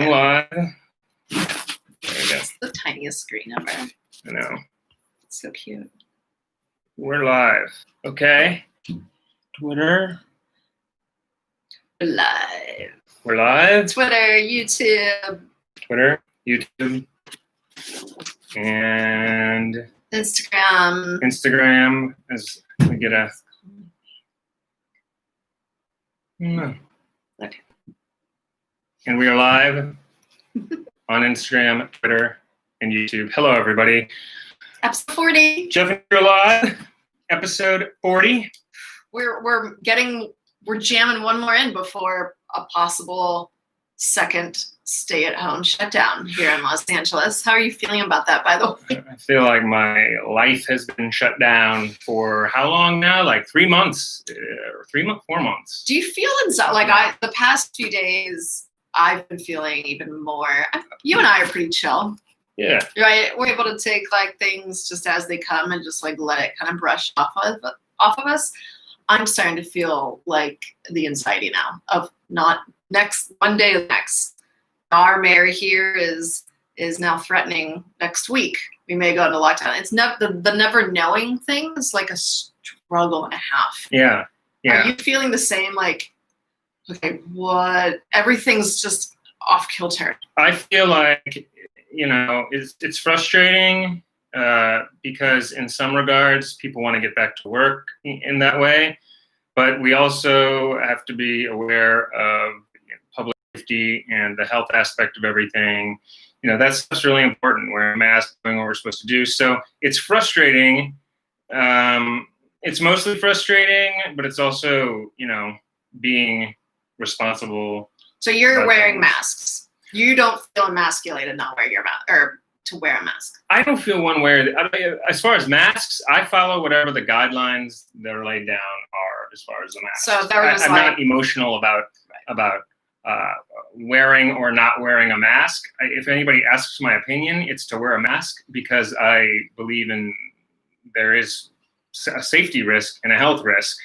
live. There we go. It's the tiniest screen ever. I know. It's so cute. We're live. Okay. Twitter. We're live. We're live. Twitter, YouTube. Twitter, YouTube, and Instagram. Instagram. As we get a. No. Okay. And we are live on Instagram, Twitter, and YouTube. Hello, everybody. Episode 40. Geoff Kira live. Episode 40. We're jamming one more in before a possible second stay-at-home shutdown here in Los Angeles. How are you feeling about that, by the way? I feel like my life has been shut down for how long now? Like 3 months, 4 months. Do you feel like the past few days, I've been feeling even more. You and I are pretty chill. Yeah. Right? We're able to take like things just as they come and just like let it kind of brush off of us. I'm starting to feel like the anxiety now of not one day to the next. Our mayor here is now threatening next week we may go into lockdown. It's the never knowing thing is like a struggle and a half. Yeah. Yeah. Are you feeling the same? Like, okay, what? Everything's just off kilter. I feel like, it's frustrating because in some regards, people want to get back to work in that way. But we also have to be aware of public safety and the health aspect of everything. That's really important. Wearing a mask, doing what we're supposed to do. So it's frustrating. It's mostly frustrating, but it's also, being responsible. So you're wearing masks. You don't feel emasculated not wearing your mask or to wear a mask. I don't feel one way. As far as masks, I follow whatever the guidelines that are laid down are as far as the mask. So there was I'm not emotional about wearing or not wearing a mask. If anybody asks my opinion, it's to wear a mask because I believe there is a safety risk and a health risk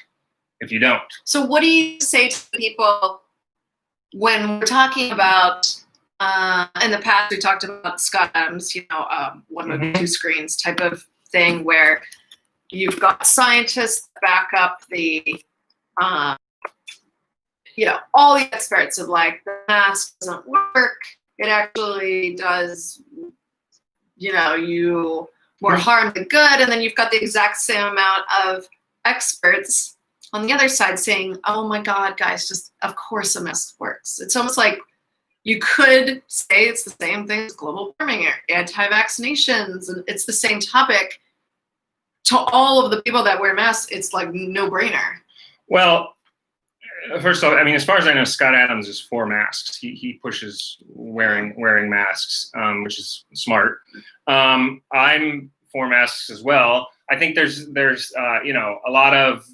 if you don't. So what do you say to people when we're talking about, in the past we talked about Scott Adams, one of two screens type of thing where you've got scientists back up the, all the experts of like the mask doesn't work. It actually does, you more harm than good. And then you've got the exact same amount of experts on the other side saying, oh my God, guys, just of course a mask works. It's almost like you could say it's the same thing as global warming or anti-vaccinations, and it's the same topic. To all of the people that wear masks, it's like no-brainer. Well, first off, as far as I know, Scott Adams is for masks. He pushes wearing masks, which is smart. I'm for masks as well. I think there's a lot of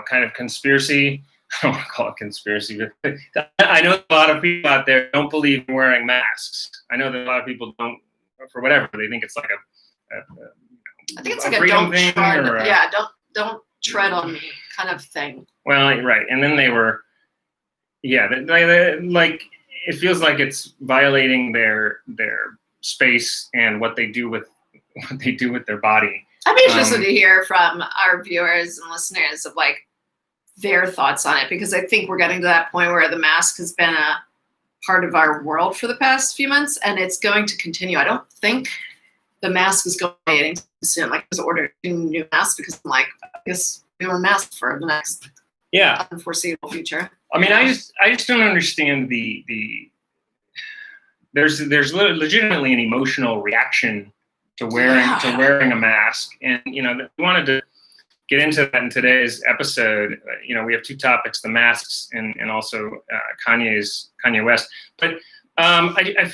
kind of conspiracy. I don't want to call it conspiracy, but I know a lot of people out there don't believe in wearing masks. I know that a lot of people don't, for whatever, they think it's like I think it's like a don't tread, don't tread on me kind of thing. Well, right, and then they like it feels like it's violating their space and what they do with their body. I'd be interested to hear from our viewers and listeners of like their thoughts on it, because I think we're getting to that point where the mask has been a part of our world for the past few months, and it's going to continue. I don't think the mask is going anytime soon. Like I was ordered a new mask because I'm like, I guess we wear masks for the next unforeseeable future. I just don't understand there's legitimately an emotional reaction to wearing a mask, and we wanted to get into that in today's episode. We have two topics: the masks and also Kanye West. But I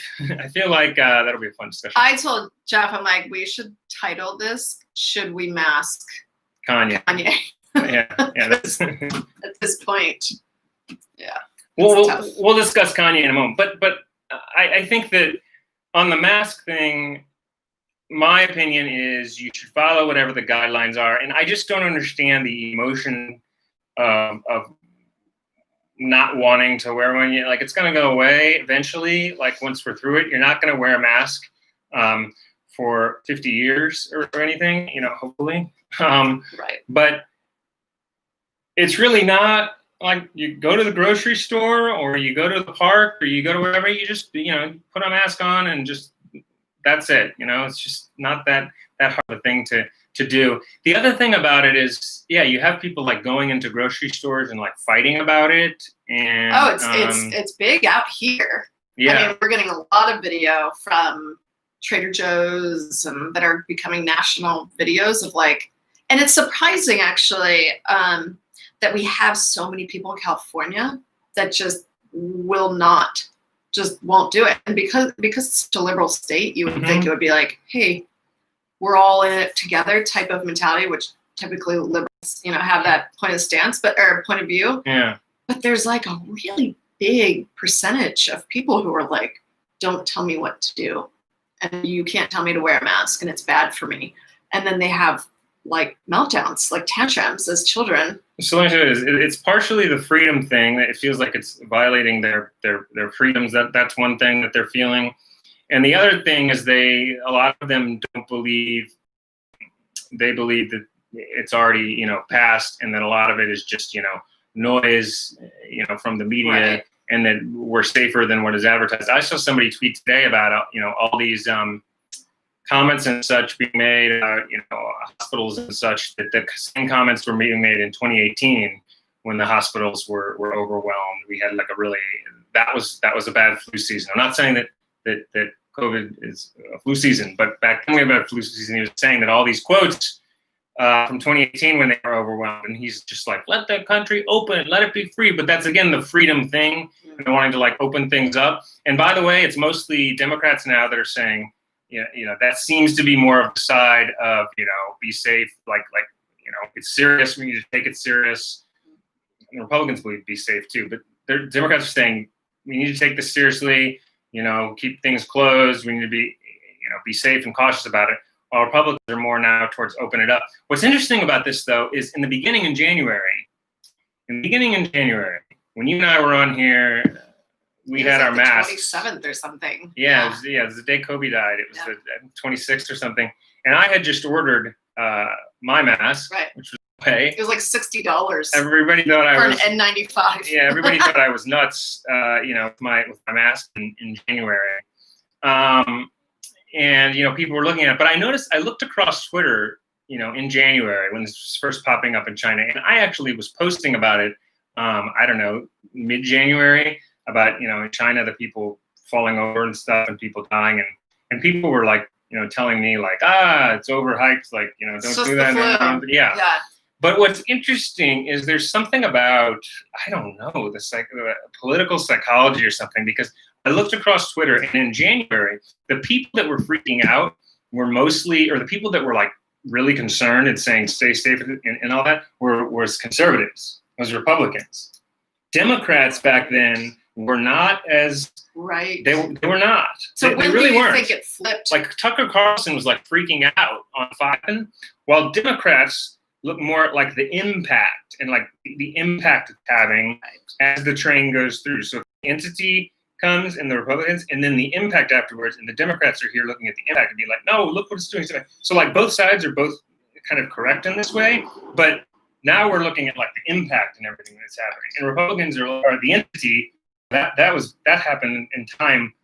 feel like that'll be a fun discussion. I told Geoff, I'm like, we should title this "Should We Mask Kanye?" Yeah. That's at this point. Yeah. We'll discuss Kanye in a moment. But I think that on the mask thing, my opinion is you should follow whatever the guidelines are, and I just don't understand the emotion of not wanting to wear one. Like, it's going to go away eventually. Like, once we're through it, you're not going to wear a mask for 50 years or anything, hopefully. Right. But it's really not like you go to the grocery store or you go to the park or you go to wherever, you just, put a mask on and just, that's it. It's just not that hard of a thing to do. The other thing about it is, you have people like going into grocery stores and like fighting about it. And it's big out here. Yeah. I mean, we're getting a lot of video from Trader Joe's that are becoming national videos of like, and it's surprising actually that we have so many people in California that just won't do it. And because it's such a liberal state, you would think it would be like, hey, we're all in it together type of mentality, which typically liberals, have that point of view. Yeah. But there's like a really big percentage of people who are like, don't tell me what to do. And you can't tell me to wear a mask and it's bad for me. And then they have like meltdowns, like tantrums as children. So it's partially the freedom thing that it feels like it's violating their freedoms. That's one thing that they're feeling. And the other thing is a lot of them they believe that it's already, passed, and that a lot of it is just, noise, from the media. Right. And that we're safer than what is advertised. I saw somebody tweet today about, all these comments and such being made about, hospitals and such, that the same comments were being made in 2018 when the hospitals were overwhelmed. We had like that was a bad flu season. I'm not saying that COVID is a flu season, but back then we had a flu season. He was saying that all these quotes from 2018 when they were overwhelmed, and he's just like, let the country open, let it be free. But that's again the freedom thing, and wanting to like open things up. And by the way, it's mostly Democrats now that are saying, that seems to be more of the side of, be safe, like it's serious. We need to take it serious. And Republicans believe be safe too, but Democrats are saying we need to take this seriously. Keep things closed. We need to be safe and cautious about it. While Republicans are more now towards open it up. What's interesting about this, though, is in the beginning in January, when you and I were on here, we had our masks. 27th or something. Yeah. It was the day Kobe died. It was the 26th or something. And I had just ordered my mask, which was okay. It was like $60. Everybody thought I was for an N95. Yeah, everybody thought I was nuts. With my mask in January. And, people were looking at it. But I looked across Twitter, in January when this was first popping up in China. And I actually was posting about it, mid-January, about, in China, the people falling over and stuff and people dying. And people were like, telling me like, it's overhyped. Like, don't do that. Yeah. But what's interesting is there's something about, I don't know, the political psychology or something, because I looked across Twitter, and in January, the people that were freaking out were mostly, or the people that were like really concerned and saying stay safe and all that was conservatives, was Republicans. Democrats back then were not as right. They were not. So they when really do you weren't. think it flipped? Like Tucker Carlson was like freaking out on Fox, while Democrats look more like the impact and like the impact it's having as the train goes through. So the entity comes and the Republicans, and then the impact afterwards, and the Democrats are here looking at the impact and be like, no, look what it's doing. So like both sides are both kind of correct in this way, but now we're looking at like the impact and everything that's happening. And Republicans are the entity that happened in time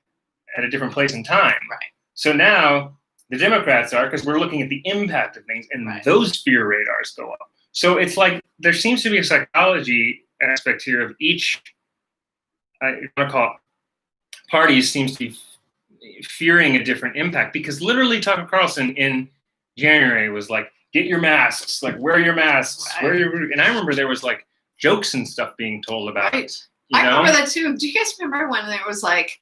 at a different place in time. Right. So now the Democrats are, because we're looking at the impact of things, and those fear radars go up. So it's like there seems to be a psychology aspect here of each, I want to call it, party seems to be fearing a different impact, because literally Tucker Carlson in January was like, get your masks, like wear your masks, and I remember there was like jokes and stuff being told about it. I remember that too. Do you guys remember when there was like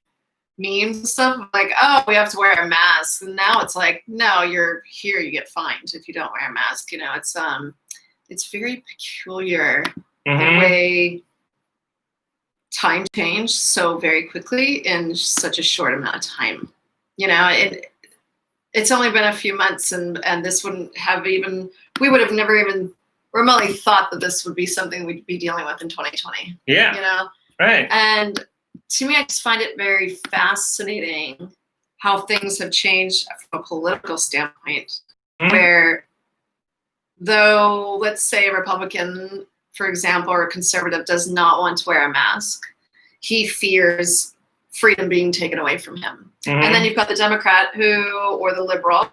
memes and stuff like, oh, we have to wear a mask, and now it's like, no, you're here, you get fined if you don't wear a mask. It's very peculiar the way time changed so very quickly in such a short amount of time. It's only been a few months, and this wouldn't have we would have never even remotely thought that this would be something we'd be dealing with in 2020. Yeah. You know? Right. And to me, I just find it very fascinating how things have changed from a political standpoint, where though, let's say a Republican, for example, or a conservative does not want to wear a mask, he fears freedom being taken away from him. And then you've got the Democrat or the liberal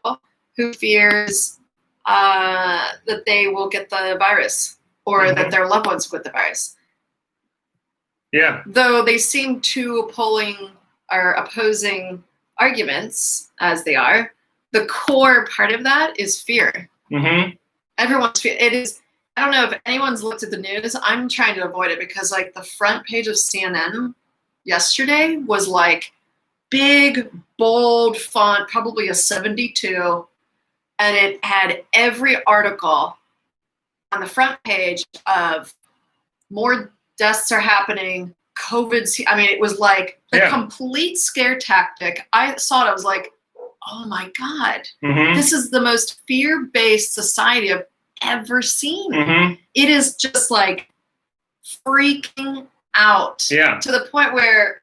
who fears that they will get the virus or that their loved ones will get the virus. Yeah. Though they seem to opposing arguments as they are, the core part of that is fear. Everyone's fear. It is. I don't know if anyone's looked at the news. I'm trying to avoid it because like the front page of CNN yesterday was like big, bold font, probably a 72, and it had every article on the front page of more deaths are happening, COVID's. I mean, it was like a complete scare tactic. I saw it. I was like, oh my God, this is the most fear-based society I've ever seen. It is just like freaking out to the point where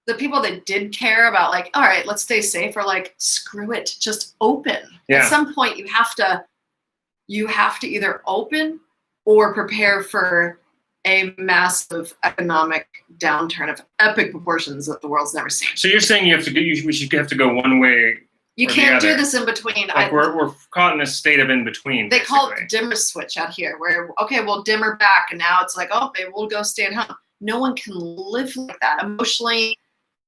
the people that did care about like, all right, let's stay safe, are like, screw it, just open. At some point you have to either open or prepare for a massive economic downturn of epic proportions that the world's never seen. So you're saying we should have to go one way. You can't do this in between. Like we're caught in a state of in between. They call it the dimmer switch out here, where we'll dimmer back, and now it's like, oh, maybe we'll go stay at home. No one can live like that emotionally,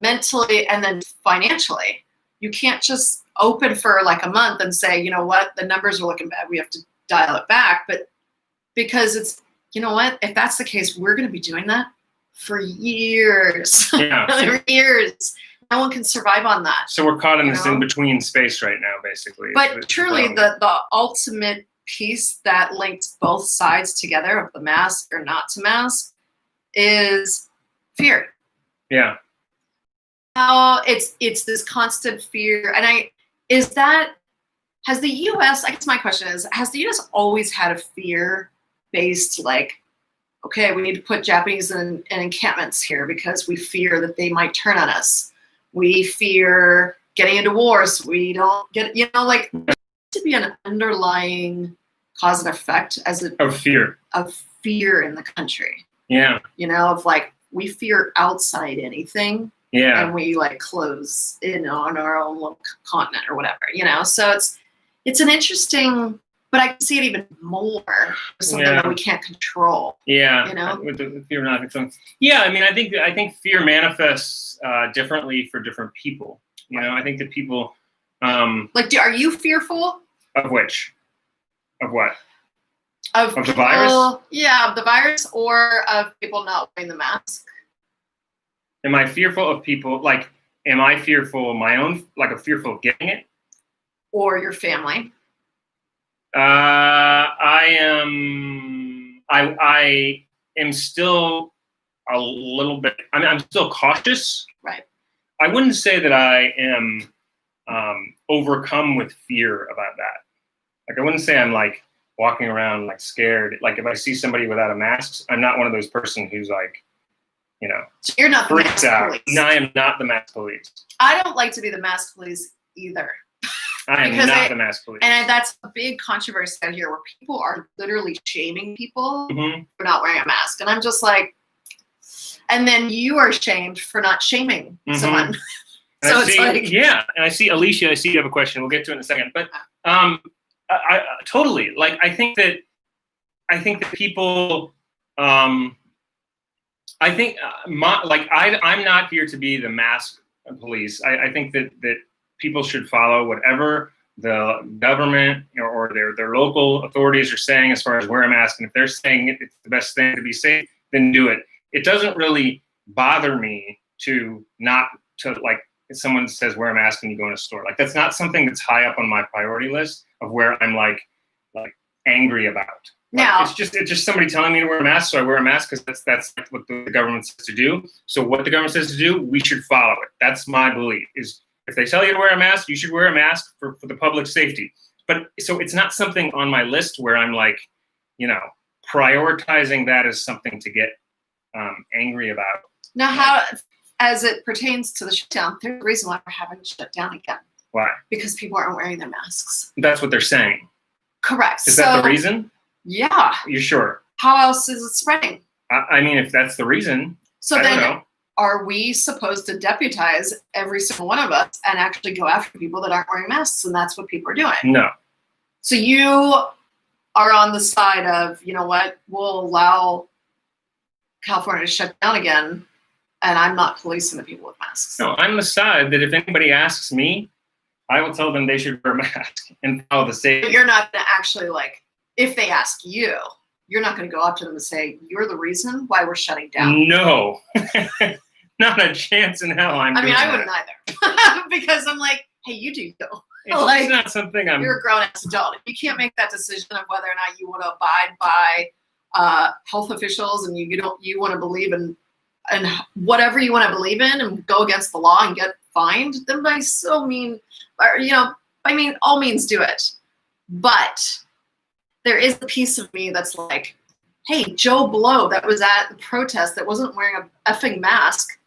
mentally, and then financially. You can't just open for like a month and say, you know what, the numbers are looking bad, we have to dial it back. But because it's, you know what, if that's the case, we're going to be doing that for years. Years. No one can survive on that. So we're caught in this in-between space right now, basically. But truly, the ultimate piece that links both sides together of the mask or not to mask is fear. Yeah. How it's this constant fear. And has the U.S., I guess my question is, has the U.S. always had a fear-based, like, okay, we need to put Japanese in encampments here because we fear that they might turn on us. We fear getting into war so we don't get, like, there to be an underlying cause and effect of fear in the country. Yeah. Of like, we fear outside anything. Yeah. And we like close in on our own little continent or whatever, So it's an interesting, but I can see it even more as something that we can't control. Yeah. With the fear not. Yeah. I mean, I think fear manifests differently for different people. I think that people like, are you fearful? Of which? Of what? Of the virus? Yeah, of the virus, or of people not wearing the mask. Am I fearful of people? Like, am I fearful of my own? Like, I'm fearful of getting it, or your family? I am still a little bit. I mean, I'm still cautious. Right. I wouldn't say that I am overcome with fear about that. Like, I wouldn't say I'm like walking around like scared. Like, if I see somebody without a mask, I'm not one of those person who's like, so you're not the mask police. No, I am not the mask police. I don't like to be the mask police either. I am not the mask police. And that's a big controversy out here where people are literally shaming people for not wearing a mask. And I'm just like, and then you are shamed for not shaming someone. So it's like, yeah. And I see Alicia, I see you have a question. We'll get to it in a second. But I totally, like, I think that people, I think I'm not here to be the mask police. I think that people should follow whatever the government or their local authorities are saying as far as wear a mask. And if they're saying it's the best thing to be safe, then do it. It doesn't really bother me to like, if someone says wear a mask when you go in a store. Like, that's not something that's high up on my priority list of where I'm like angry about. Now, it's just somebody telling me to wear a mask, so I wear a mask because that's what the government says to do. So what the government says to do, we should follow it. That's my belief. Is if they tell you to wear a mask, you should wear a mask for the public safety. But so it's not something on my list where I'm like, prioritizing that as something to get angry about. Now, how, as it pertains to the shutdown, there's a reason why we're having to shut down again. Why? Because people aren't wearing their masks. That's what they're saying. Correct. Is that the reason? Yeah. You sure? How else is it spreading? I mean, if that's the reason, so I then, don't know. Are we supposed to deputize every single one of us and actually go after people that aren't wearing masks? And that's what people are doing. No. So you are on the side of, you know what, we'll allow California to shut down again, and I'm not policing the people with masks. No, I'm the side that if anybody asks me, I will tell them they should wear a mask and follow the safety. But you're not going to actually, like, if they ask you, you're not going to go up to them and say, you're the reason why we're shutting down. No. Not a chance in hell I wouldn't either. Because I'm like, hey, you do you. It's like, not something you're a grown-ass adult. You can't make that decision of whether or not you want to abide by health officials and you want to believe in whatever you want to believe in and go against the law and get fined. Then by all means do it. But there is a piece of me that's like, hey, Joe Blow that was at the protest that wasn't wearing a effing mask.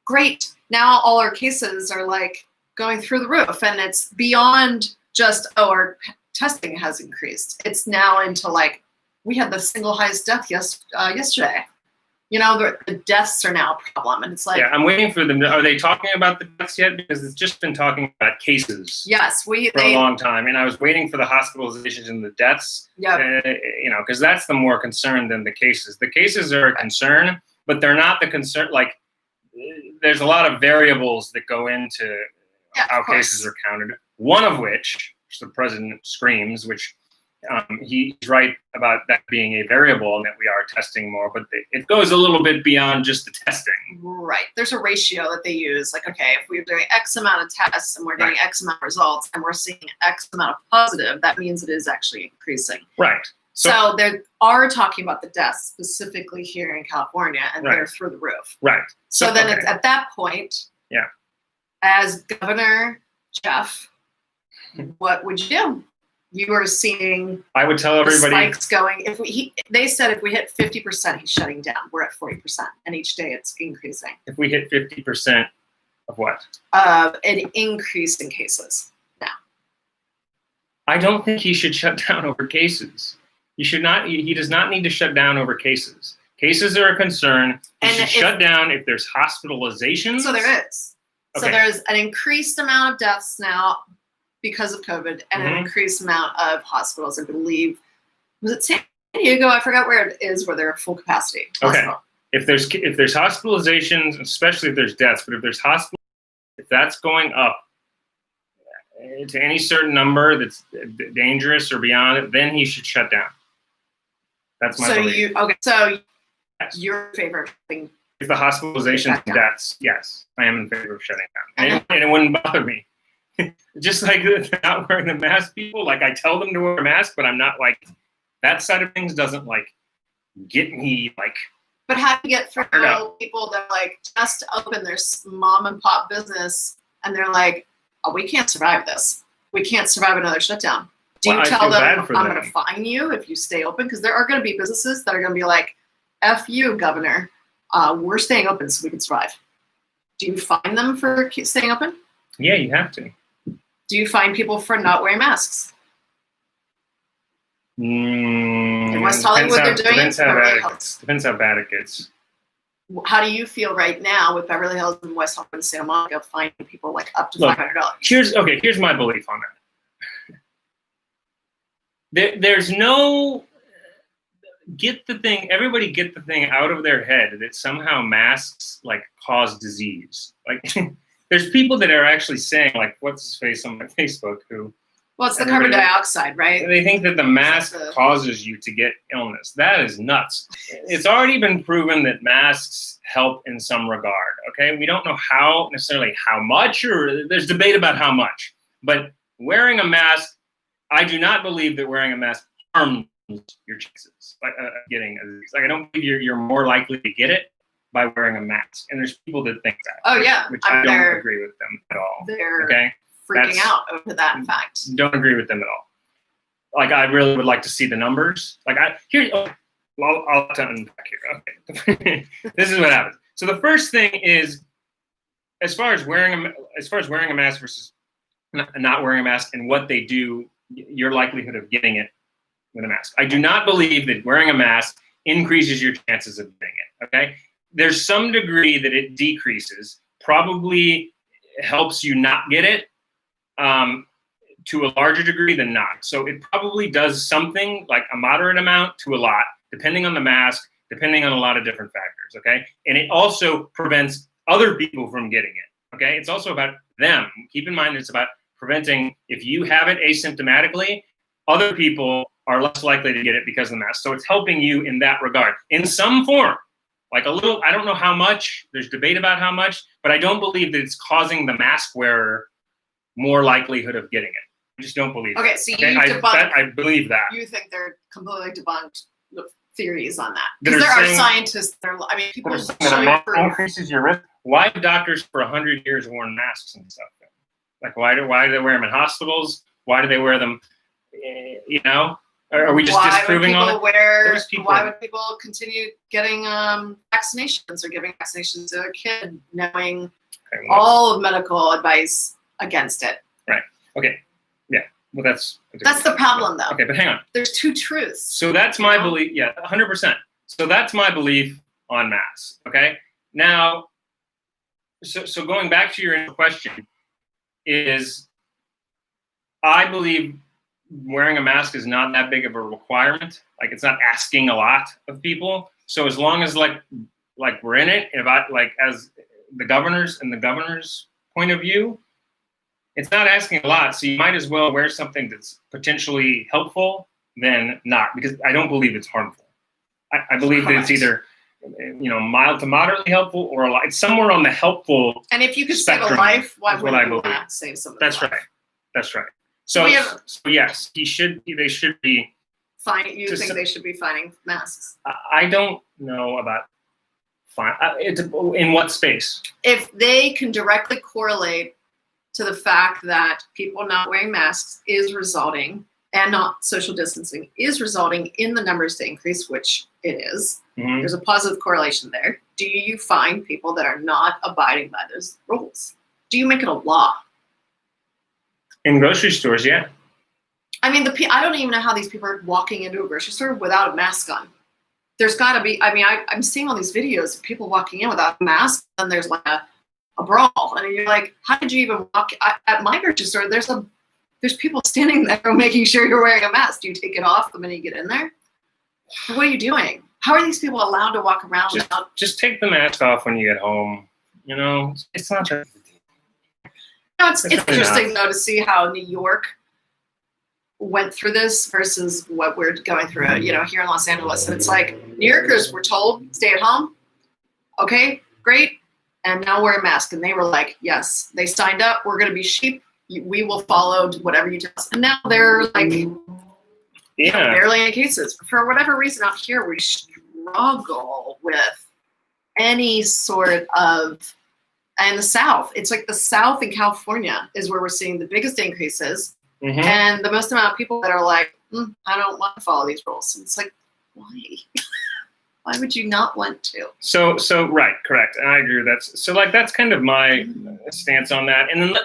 Great. Now all our cases are like going through the roof, and it's beyond just, our testing has increased. It's now into like, we had the single highest death yesterday. The deaths are now a problem, and it's like, yeah, I'm waiting for them. Are they talking about the deaths yet? Because it's just been talking about cases. Yes, for a long time, and I was waiting for the hospitalizations and the deaths. Yeah, because that's the more concern than the cases. The cases are a concern, but they're not the concern. Like, there's a lot of variables that go into how cases are counted. One of which the president screams, which. He's right about that being a variable and that we are testing more, but it goes a little bit beyond just the testing. Right. There's a ratio that they use. Like, okay, if we're doing X amount of tests and we're getting X amount of results and we're seeing X amount of positive, that means it is actually increasing. Right. So they are talking about the deaths specifically here in California, and they're through the roof. Right. So then it's at that point, as Governor Geoff, what would you do? You are seeing. I would tell everybody. The spikes going. They said if we hit 50%, he's shutting down. We're at 40%, and each day it's increasing. If we hit 50% of what? An increase in cases now. I don't think he should shut down over cases. He should not. He does not need to shut down over cases. Cases are a concern. He should shut down if there's hospitalizations. So there is. Okay. So there's an increased amount of deaths now because of COVID, and an increased amount of hospitals. I believe, was it San Diego? I forgot where it is, where they're full capacity. Okay. If there's hospitalizations, especially if there's deaths, but if that's going up to any certain number that's dangerous or beyond it, then he should shut down. That's my belief. So you're in favor of shutting. If the hospitalizations and deaths, yes, I am in favor of shutting down, and it wouldn't bother me. Just like not wearing the mask, people, like, I tell them to wear a mask, but I'm not like, that side of things doesn't like get me like. But how do you get through people that like just open their mom and pop business and they're like, oh, we can't survive this. We can't survive another shutdown. Do you tell them, I'm going to fine you if you stay open? Because there are going to be businesses that are going to be like, F you, Governor. We're staying open so we can survive. Do you fine them for staying open? Yeah, you have to. Do you fine people for not wearing masks? In West Hollywood, they're doing it. Depends how bad it gets. How do you feel right now with Beverly Hills and West Hollywood and Santa Monica fining people like up to $500? Here's my belief on that. There's no everybody get the thing out of their head that somehow masks like cause disease. Like there's people that are actually saying, like, what's his face on my Facebook, who... Well, it's the carbon dioxide, right? They think that the mask causes you to get illness. That is nuts. It's already been proven that masks help in some regard, okay? We don't know necessarily how much, or there's debate about how much. But wearing a mask, I do not believe that wearing a mask harms your chances of getting a disease. Like, I don't believe you're more likely to get it by wearing a mask. And there's people that think that. Oh, yeah. Which I don't agree with them at all. They're okay? Freaking out over that, in fact. Don't agree with them at all. like I really would like to see the numbers. Like I'll unpack here. Okay, this is what happens. So the first thing is, as far as wearing a mask versus not wearing a mask, and what they do, your likelihood of getting it with a mask. I do not believe that wearing a mask increases your chances of getting it. Okay, there's some degree that it decreases. Probably helps you not get it to a larger degree than not. So it probably does something like a moderate amount to a lot, depending on the mask, depending on a lot of different factors. Okay, and it also prevents other people from getting it. Okay, it's also about them. Keep in mind, it's about preventing, if you have it asymptomatically, other people are less likely to get it because of the mask. So it's helping you in that regard, in some form. Like a little, I don't know how much, there's debate about how much, but I don't believe that it's causing the mask wearer more likelihood of getting it. I just don't believe Okay, that. so Okay? you debunked, I believe that. you think they're completely debunked the theories on that. That Because are there are saying- scientists that are, I mean, people That show you proof. increases your risk. Why have doctors for 100 years worn masks and stuff? Like why do they wear them in hospitals? Why do they wear them, you know? Are we just disproving all it? Why would people continue getting vaccinations or giving vaccinations to their kid, knowing all of medical advice against it? Right. Okay. Yeah. Well, that's the problem, though. Okay, but hang on. There's two truths. So that's my belief. Yeah, 100%. So that's my belief on masks. Okay. Now, so going back to your initial question, is I believe wearing a mask is not that big of a requirement. Like it's not asking a lot of people. So as long as like we're in it, if I like as the governor's point of view, it's not asking a lot. So you might as well wear something that's potentially helpful than not, because I don't believe it's harmful. I believe that it's either mild to moderately helpful or a lot. It's somewhere on the helpful. And if you could spectrum, save a life, why would I wouldn't you believe? not save somebody's That's life? right. That's right. So yes, they should be. You think they should be finding masks? I don't know about fine. In what space? If they can directly correlate to the fact that people not wearing masks is resulting, and not social distancing is resulting in the numbers to increase, which it is. Mm-hmm. There's a positive correlation there. Do you find people that are not abiding by those rules? Do you make it a law? In grocery stores, yeah. I mean, I don't even know how these people are walking into a grocery store without a mask on. There's got to be. I mean, I'm seeing all these videos of people walking in without a mask, and there's like a brawl, and you're like, how did you even walk? At my grocery store, there's people standing there making sure you're wearing a mask. Do you take it off the minute you get in there? What are you doing? How are these people allowed to walk around without? Just take the mask off when you get home. You know, it's not that. No, it's interesting though to see how New York went through this versus what we're going through, here in Los Angeles. And it's like New Yorkers were told, stay at home. Okay, great. And now wear a mask. And they were like, yes, they signed up. We're going to be sheep. We will follow whatever you tell us. And now they're like, barely any cases. For whatever reason out here, we struggle with any sort of, and the South, it's like the South in California is where we're seeing the biggest increases. Mm-hmm. And the most amount of people that are like, I don't want to follow these rules. And it's like, why? Why would you not want to? So right, correct. And I agree with that. So like, that's kind of my stance on that. And then,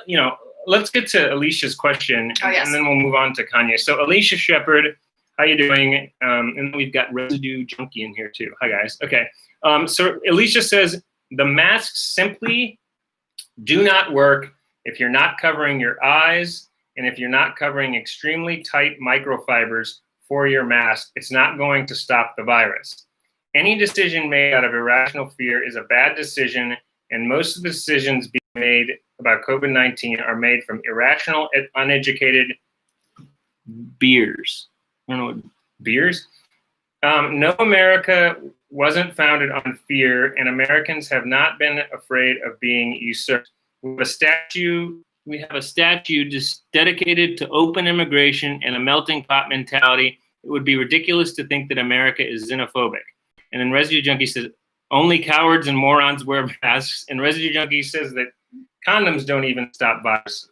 let's get to Alicia's question, and then we'll move on to Kanye. So Alicia Shepard, how you doing? And then we've got Residue Junkie in here too. Hi guys. Okay. So Alicia says, the masks simply do not work if you're not covering your eyes and if you're not covering extremely tight microfibers for your mask. It's not going to stop the virus. Any decision made out of irrational fear is a bad decision, and most of the decisions being made about COVID-19 are made from irrational, uneducated beers. I don't know what beers? No, America wasn't founded on fear, and Americans have not been afraid of being usurped. We have a statue just dedicated to open immigration and a melting pot mentality. It would be ridiculous to think that America is xenophobic. And then Residue Junkie says, only cowards and morons wear masks. And Residue Junkie says that condoms don't even stop viruses.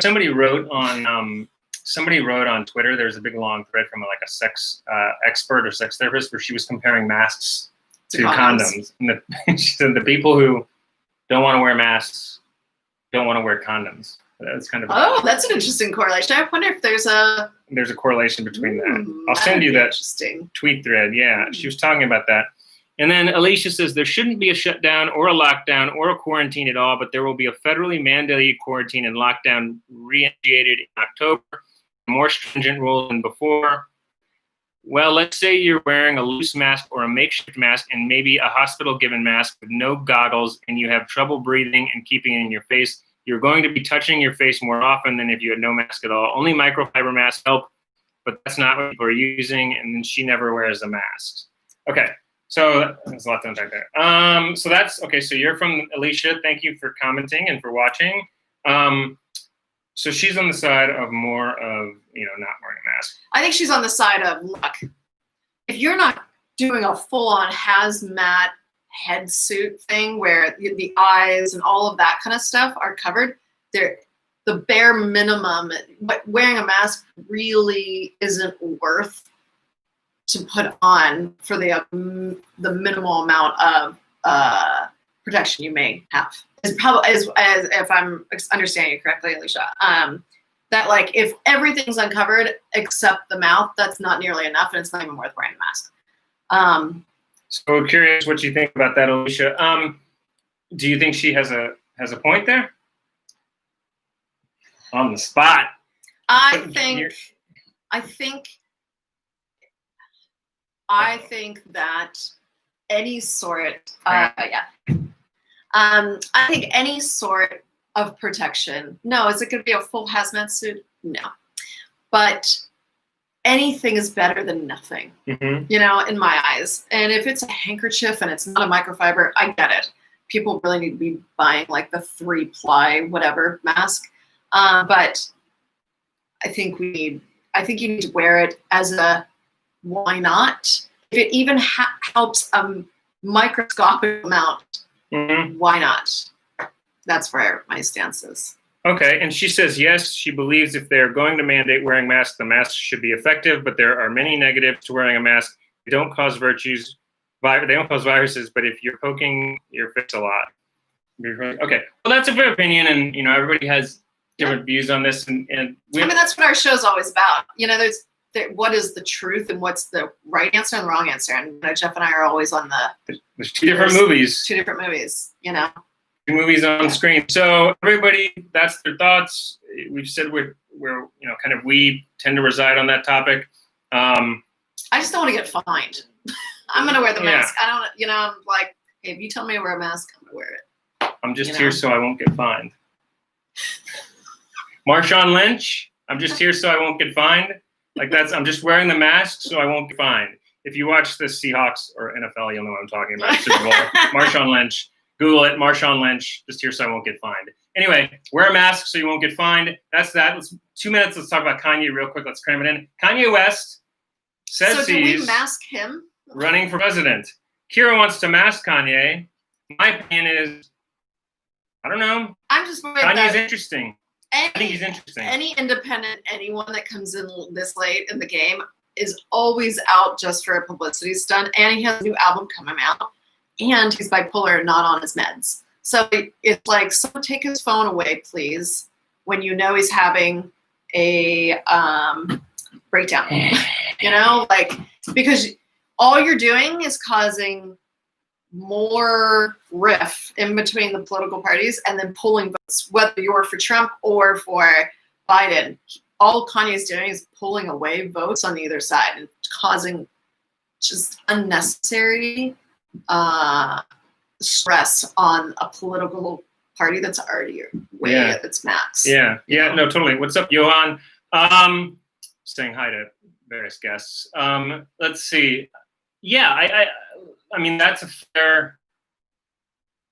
Somebody wrote on somebody wrote on Twitter, there's a big long thread from like a sex expert or sex therapist where she was comparing masks to condoms. And she said the people who don't want to wear masks don't want to wear condoms. That's kind of that's an interesting correlation. I wonder if there's a correlation between that. I'll send you that tweet thread. Yeah, she was talking about that. And then Alicia says there shouldn't be a shutdown or a lockdown or a quarantine at all, but there will be a federally mandated quarantine and lockdown reinitiated in October. More stringent rules than before. Well, let's say you're wearing a loose mask or a makeshift mask and maybe a hospital-given mask with no goggles and you have trouble breathing and keeping it in your face. You're going to be touching your face more often than if you had no mask at all. Only microfiber masks help, but that's not what people are using, and then she never wears a mask. Okay. So there's a lot to unpack there. So that's okay. So you're from Alicia. Thank you for commenting and for watching. So she's on the side of more of not wearing a mask. I think she's on the side of look. If you're not doing a full-on hazmat head suit thing where the eyes and all of that kind of stuff are covered, the bare minimum. But wearing a mask really isn't worth to put on for the minimal amount of protection you may have. It's probably, as if I'm understanding you correctly, Alicia, that like if everything's uncovered except the mouth, that's not nearly enough, and it's not even worth wearing a mask. So curious what you think about that, Alicia. Do you think she has a point there? On the spot. I think that any sort, I think any sort of protection. No, is it going to be a full hazmat suit? No, but anything is better than nothing. Mm-hmm. In my eyes. And if it's a handkerchief and it's not a microfiber, I get it. People really need to be buying like the 3-ply whatever mask. But I think you need to wear it as a why not? If it even helps a microscopic amount, mm-hmm. Why not? That's where my stance is. Okay, and she says yes, she believes if they're going to mandate wearing masks, the mask should be effective, but there are many negatives to wearing a mask. They don't cause viruses, but if you're poking your face a lot. Okay, well, that's a fair opinion, and everybody has different views on this, and that's what our show's always about. What is the truth and what's the right answer and the wrong answer, and Geoff and I are always on there's two different movies. Two different movies, Two movies on screen. So everybody, that's their thoughts. We've said we're we tend to reside on that topic. I just don't want to get fined. I'm gonna wear the mask. I don't, I'm like, hey, if you tell me to wear a mask, I'm gonna wear it. I'm just here so I won't get fined. Marshawn Lynch, I'm just here so I won't get fined. I'm just wearing the mask so I won't get fined. If you watch the Seahawks or NFL, you'll know what I'm talking about. Super Bowl. Marshawn Lynch. Google it, Marshawn Lynch, just here so I won't get fined. Anyway, wear a mask so you won't get fined. That's that. 2 minutes, let's talk about Kanye real quick. Let's cram it in. Kanye West says so do we mask him? Running for president. Kira wants to mask Kanye. My opinion is, I don't know. I'm just worried Kanye's interesting. I think he's interesting. Any independent, anyone that comes in this late in the game is always out just for a publicity stunt, and he has a new album coming out. And he's bipolar and not on his meds. So it's like, someone take his phone away, please, when he's having a breakdown. Because all you're doing is causing more rift in between the political parties and then pulling votes, whether you're for Trump or for Biden. All Kanye's doing is pulling away votes on either side and causing just unnecessary stress on a political party that's already way at its max. Yeah, no, totally. What's up, Johan? Saying hi to various guests. Let's see. Yeah, I mean that's a fair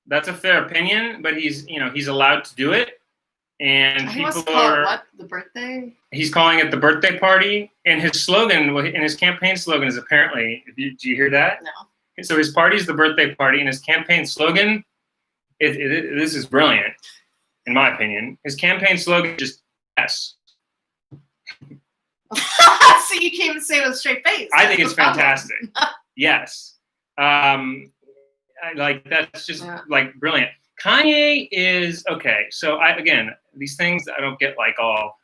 opinion, but he's allowed to do it, and he wants to call it what? The birthday? He's calling it the birthday party, and his slogan, and his campaign slogan is apparently. Do you hear that? No. So his party's the birthday party, and his campaign slogan, this is brilliant, in my opinion. His campaign slogan is just yes. So you can't even say it with a straight face. I think it's fantastic. Yes. That's just like brilliant. Kanye is okay. So again, these things I don't get like all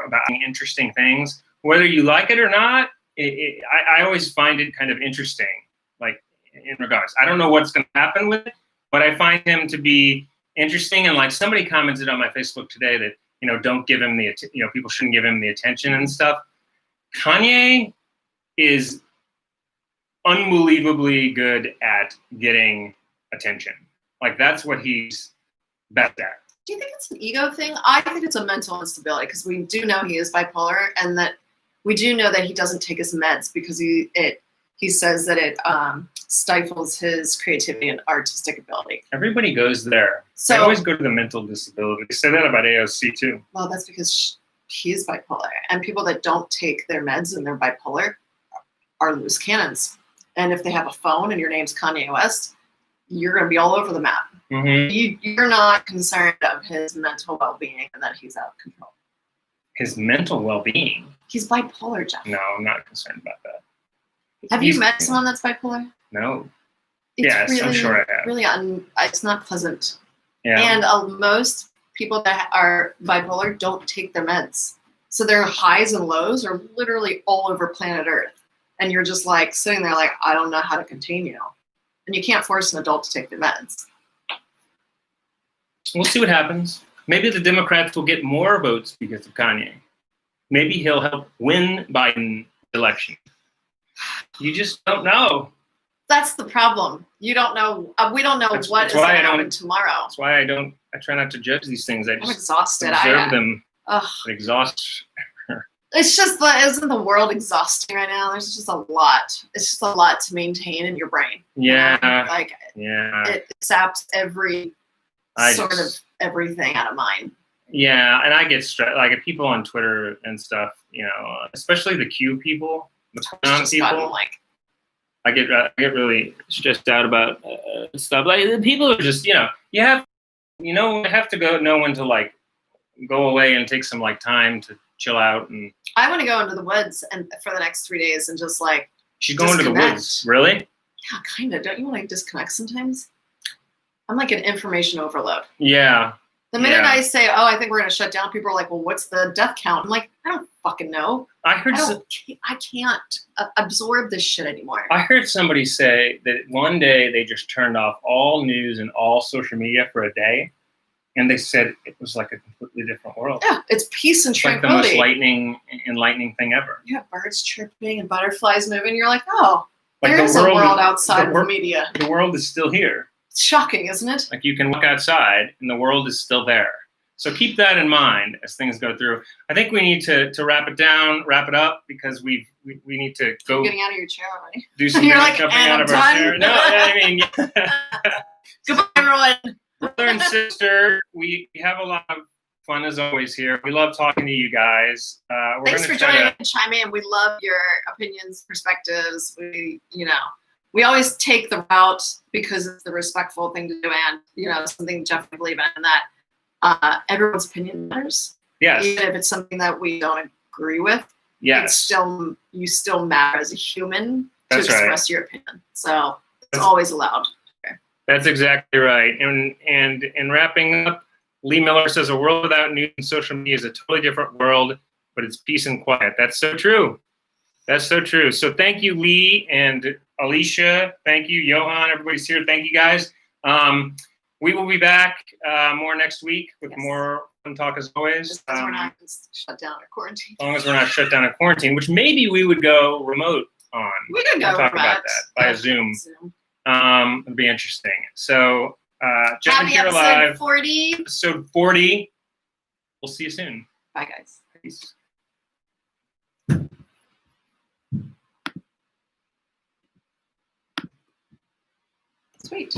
about interesting things. Whether you like it or not, I always find it kind of interesting. Like in regards, I don't know what's going to happen with it, but I find him to be interesting. And like somebody commented on my Facebook today that don't give him the people shouldn't give him the attention and stuff. Kanye is unbelievably good at getting attention. Like that's what he's best at. Do you think it's an ego thing? I think it's a mental instability because we do know he is bipolar, and that we do know that he doesn't take his meds because he says that it stifles his creativity and artistic ability. Everybody goes there. So, they always go to the mental disability. They say that about AOC too. Well, that's because he is bipolar, and people that don't take their meds and they're bipolar are loose cannons. And if they have a phone and your name's Kanye West, you're going to be all over the map. Mm-hmm. You're not concerned of his mental well-being and that he's out of control. His mental well-being? He's bipolar, Geoff. No, I'm not concerned about that. Have you met someone that's bipolar? No. Yes, really, I'm sure I have. Really, it's not pleasant. Yeah. And most people that are bipolar don't take their meds. So their highs and lows are literally all over planet Earth. And you're just like sitting there like, I don't know how to contain you. And you can't force an adult to take their meds. We'll see what happens. Maybe the Democrats will get more votes because of Kanye. Maybe he'll help win Biden's election. You just don't know. That's the problem. You don't know. We don't know what is going to happen tomorrow. That's why I try not to judge these things. I'm exhausted. Observe them. Exhaust. It's just isn't the world exhausting right now? There's just a lot. It's just a lot to maintain in your brain. Yeah. It saps every sort of everything out of mine. Yeah, and I get stressed. Like people on Twitter and stuff, especially the Q people, the pronoun people. I get really stressed out about stuff. Like the people are just, you have to know when to like go away and take some time to chill out. And I want to go into the woods and for the next 3 days and just she's going to the woods, really? Yeah, kind of. Don't you want to disconnect sometimes? I'm like an information overload. Yeah. The minute I say, "Oh, I think we're going to shut down," people are like, "Well, what's the death count?" I'm like, I don't fucking know. I can't absorb this shit anymore. I heard somebody say that one day they just turned off all news and all social media for a day, and they said it was like a completely different world. Yeah, it's peace and tranquility. Like the most enlightening thing ever. You have birds chirping and butterflies moving. You're like, oh, there is a world outside of the media. The world is still here. It's shocking, isn't it? Like you can walk outside and the world is still there. So keep that in mind as things go through. I think we need to wrap it up because we need to go. You're getting out of your chair already. Do some jumping out of our chair. No, I mean. Goodbye, everyone. Brother and sister, we have a lot of fun as always here. We love talking to you guys. Thanks for joining and chime in. We love your opinions, perspectives. We always take the route because it's the respectful thing to do, and something Geoff and I believe in that everyone's opinion matters. Yes. Even if it's something that we don't agree with. Yes. You still matter as a human to express your opinion. So it's always allowed. Okay. That's exactly right. And in wrapping up, Lee Miller says a world without news and social media is a totally different world, but it's peace and quiet. That's so true. That's so true. So thank you, Lee and Alicia. Thank you, Johan. Everybody's here. Thank you, guys. We will be back more next week with more fun talk as always. As long as we're not shut down or quarantined. As long as we're not shut down in quarantine, which maybe we would go remote on. We could go talk about that by Zoom. It'd be interesting. So Geoff Kira Live. 40. Episode 40. We'll see you soon. Bye, guys. Peace.